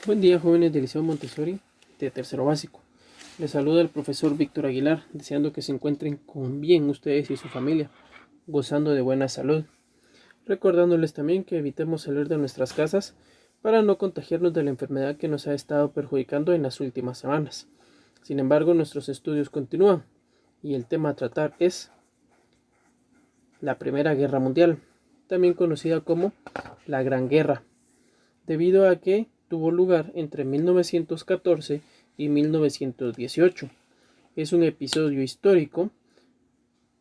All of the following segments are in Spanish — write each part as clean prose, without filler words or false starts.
Buen día, jóvenes del Liceo Montessori de tercero básico. Les saluda el profesor Víctor Aguilar, deseando que se encuentren con bien ustedes y su familia, gozando de buena salud. Recordándoles también que evitemos salir de nuestras casas para no contagiarnos de la enfermedad que nos ha estado perjudicando en las últimas semanas. Sin embargo, nuestros estudios continúan y el tema a tratar es la Primera Guerra Mundial, también conocida como la Gran Guerra, debido a que tuvo lugar entre 1914 y 1918. Es un episodio histórico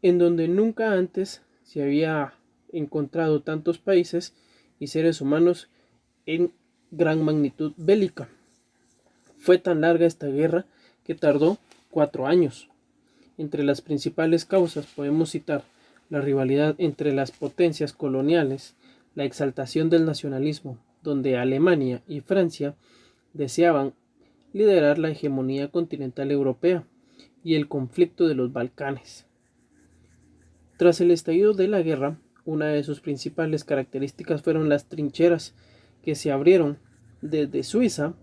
en donde nunca antes se había encontrado tantos países y seres humanos en gran magnitud bélica. Fue tan larga esta guerra que tardó 4 años. Entre las principales causas podemos citar la rivalidad entre las potencias coloniales, la exaltación del nacionalismo, donde Alemania y Francia deseaban liderar la hegemonía continental europea, y el conflicto de los Balcanes. Tras el estallido de la guerra, una de sus principales características fueron las trincheras que se abrieron desde Suiza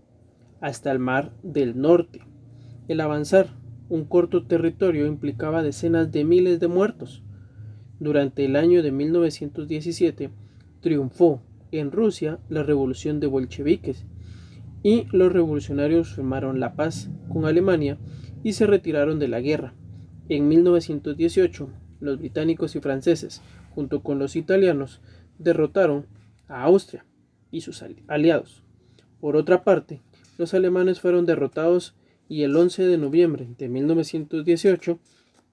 hasta el Mar del Norte. El avanzar un corto territorio implicaba decenas de miles de muertos. Durante el año de 1917 triunfó en Rusia la revolución de bolcheviques y los revolucionarios firmaron la paz con Alemania y se retiraron de la guerra. En 1918, los británicos y franceses, junto con los italianos, derrotaron a Austria y sus aliados. Por otra parte, los alemanes fueron derrotados y el 11 de noviembre de 1918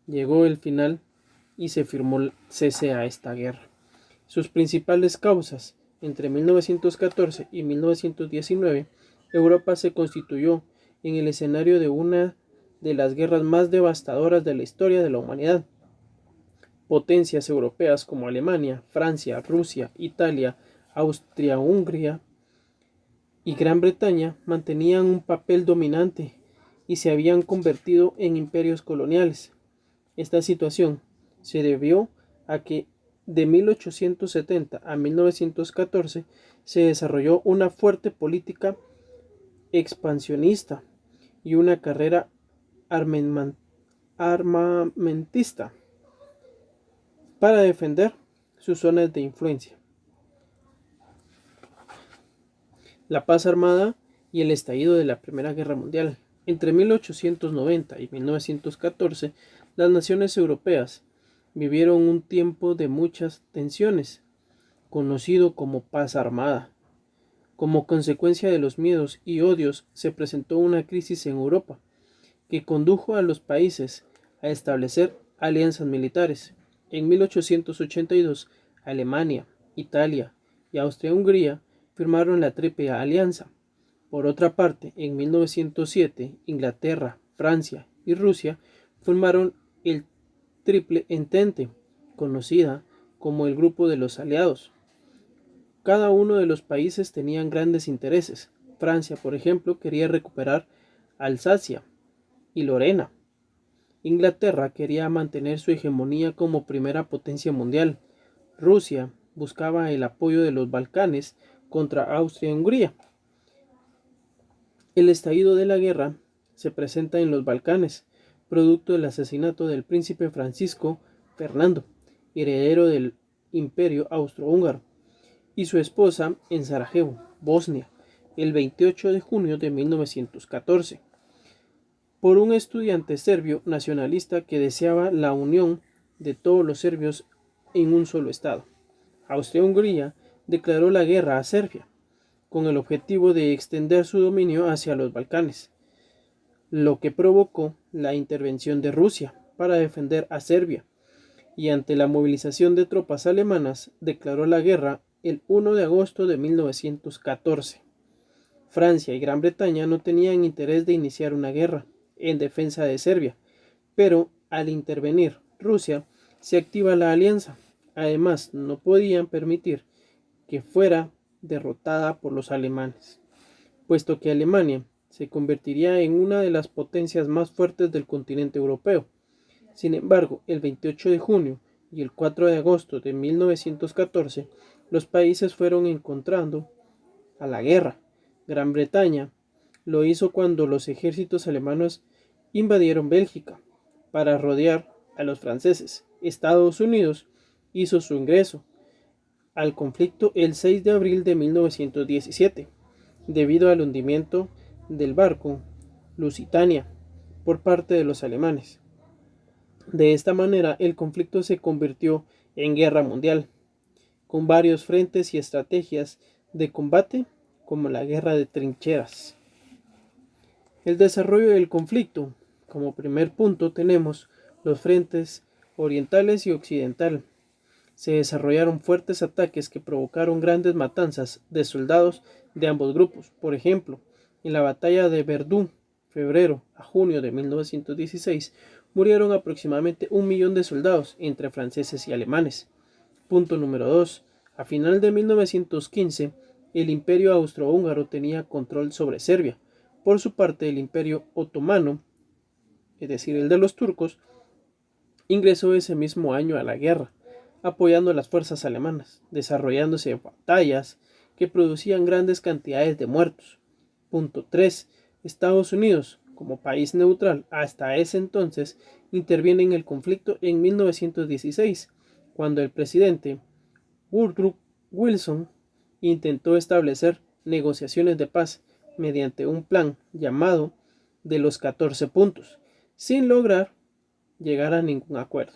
llegó el final y se firmó el cese a esta guerra. Sus principales causas: entre 1914 y 1919, Europa se constituyó en el escenario de una de las guerras más devastadoras de la historia de la humanidad. Potencias europeas como Alemania, Francia, Rusia, Italia, Austria-Hungría y Gran Bretaña mantenían un papel dominante y se habían convertido en imperios coloniales. Esta situación se debió a que de 1870 a 1914 se desarrolló una fuerte política expansionista y una carrera armamentista para defender sus zonas de influencia. La paz armada y el estallido de la Primera Guerra Mundial. Entre 1890 y 1914, las naciones europeas vivieron un tiempo de muchas tensiones, conocido como paz armada. Como consecuencia de los miedos y odios, se presentó una crisis en Europa, que condujo a los países a establecer alianzas militares. En 1882, Alemania, Italia y Austria-Hungría firmaron la Triple Alianza. Por otra parte, en 1907, Inglaterra, Francia y Rusia formaron el Triple Entente, conocida como el Grupo de los Aliados. Cada uno de los países tenían grandes intereses. Francia, por ejemplo, quería recuperar Alsacia y Lorena. Inglaterra quería mantener su hegemonía como primera potencia mundial. Rusia buscaba el apoyo de los Balcanes contra Austria-Hungría. El estallido de la guerra se presenta en los Balcanes, producto del asesinato del príncipe Francisco Fernando, heredero del Imperio Austrohúngaro, y su esposa en Sarajevo, Bosnia, el 28 de junio de 1914, por un estudiante serbio nacionalista que deseaba la unión de todos los serbios en un solo estado. Austria-Hungría declaró la guerra a Serbia, con el objetivo de extender su dominio hacia los Balcanes, lo que provocó la intervención de Rusia para defender a Serbia, y ante la movilización de tropas alemanas declaró la guerra el 1 de agosto de 1914. Francia y Gran Bretaña no tenían interés de iniciar una guerra en defensa de Serbia, pero al intervenir Rusia se activa la alianza. Además, no podían permitir que fuera derrotada por los alemanes, puesto que Alemania se convertiría en una de las potencias más fuertes del continente europeo. Sin embargo, el 28 de junio y el 4 de agosto de 1914, los países fueron encontrando a la guerra, Gran Bretaña lo hizo cuando los ejércitos alemanes invadieron Bélgica para rodear a los franceses. Estados Unidos hizo su ingreso al conflicto el 6 de abril de 1917, debido al hundimiento del barco Lusitania por parte de los alemanes. De esta manera, el conflicto se convirtió en guerra mundial, con varios frentes y estrategias de combate, como la guerra de trincheras. El desarrollo del conflicto. Como primer punto tenemos los frentes orientales y occidental. Se desarrollaron fuertes ataques que provocaron grandes matanzas de soldados de ambos grupos. Por ejemplo, en la batalla de Verdún, febrero a junio de 1916, murieron aproximadamente 1 millón de soldados entre franceses y alemanes. Punto número 2. A final de 1915, el Imperio Austrohúngaro tenía control sobre Serbia. Por su parte, el Imperio Otomano, es decir, el de los turcos, ingresó ese mismo año a la guerra, apoyando a las fuerzas alemanas, desarrollándose batallas que producían grandes cantidades de muertos. Punto 3. Estados Unidos, como país neutral hasta ese entonces, interviene en el conflicto en 1916, cuando el presidente Woodrow Wilson intentó establecer negociaciones de paz mediante un plan llamado de los 14 puntos, sin lograr llegar a ningún acuerdo.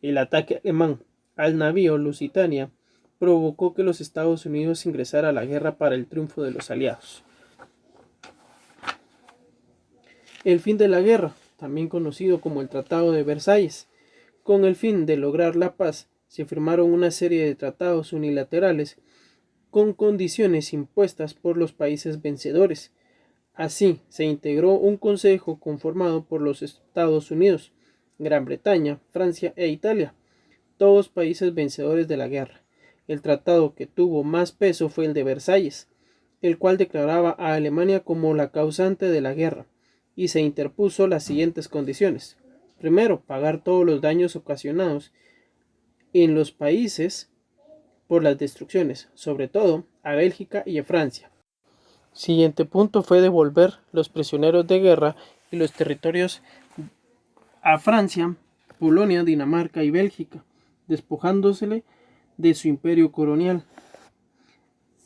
El ataque alemán al navío Lusitania provocó que los Estados Unidos ingresara a la guerra para el triunfo de los aliados. El fin de la guerra, también conocido como el Tratado de Versalles. Con el fin de lograr la paz, se firmaron una serie de tratados unilaterales con condiciones impuestas por los países vencedores. Así, se integró un consejo conformado por los Estados Unidos, Gran Bretaña, Francia e Italia, todos países vencedores de la guerra. El tratado que tuvo más peso fue el de Versalles, el cual declaraba a Alemania como la causante de la guerra, y se interpuso las siguientes condiciones. Primero, pagar todos los daños ocasionados en los países por las destrucciones, sobre todo a Bélgica y a Francia. Siguiente punto fue devolver los prisioneros de guerra y los territorios a Francia, Polonia, Dinamarca y Bélgica, despojándosele de su imperio colonial.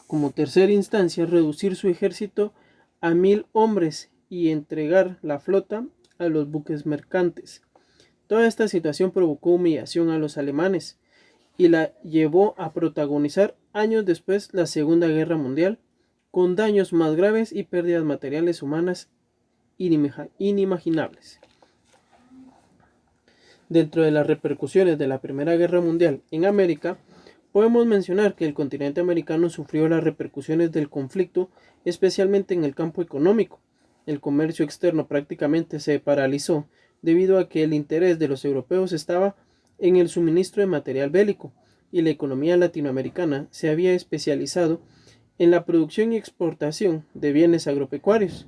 Como tercera instancia, reducir su ejército a 1000 hombres y entregar la flota a los buques mercantes. Toda esta situación provocó humillación a los alemanes y la llevó a protagonizar años después la Segunda Guerra Mundial, con daños más graves y pérdidas materiales humanas inimaginables. Dentro de las repercusiones de la Primera Guerra Mundial en América, podemos mencionar que el continente americano sufrió las repercusiones del conflicto, especialmente en el campo económico. El comercio externo prácticamente se paralizó debido a que el interés de los europeos estaba en el suministro de material bélico, y la economía latinoamericana se había especializado en la producción y exportación de bienes agropecuarios.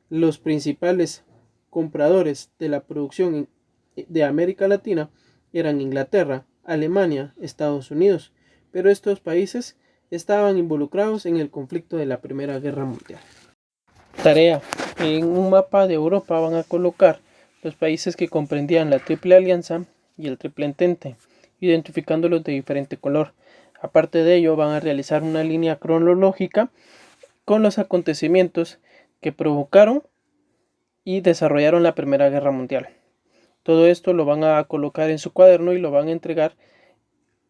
Los principales compradores de la producción de América Latina eran Inglaterra, Alemania, Estados Unidos, pero estos países estaban involucrados en el conflicto de la Primera Guerra Mundial. Tarea: en un mapa de Europa van a colocar los países que comprendían la Triple Alianza y el Triple Entente, identificándolos de diferente color. Aparte de ello, van a realizar una línea cronológica con los acontecimientos que provocaron y desarrollaron la Primera Guerra Mundial. Todo esto lo van a colocar en su cuaderno y lo van a entregar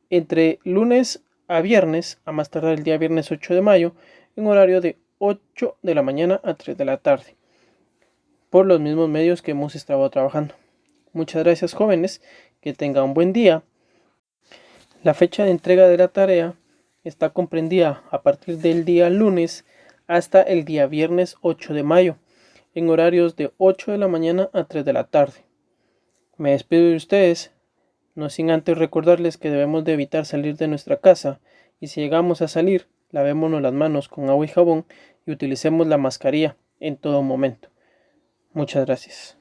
entre lunes a viernes, a más tardar el día viernes 8 de mayo, en horario de 8 de la mañana a 3 de la tarde, por los mismos medios que hemos estado trabajando. Muchas gracias, jóvenes, que tengan un buen día. La fecha de entrega de la tarea está comprendida a partir del día lunes hasta el día viernes 8 de mayo, en horarios de 8 de la mañana a 3 de la tarde. Me despido de ustedes, no sin antes recordarles que debemos de evitar salir de nuestra casa, y si llegamos a salir, lavémonos las manos con agua y jabón y utilicemos la mascarilla en todo momento. Muchas gracias.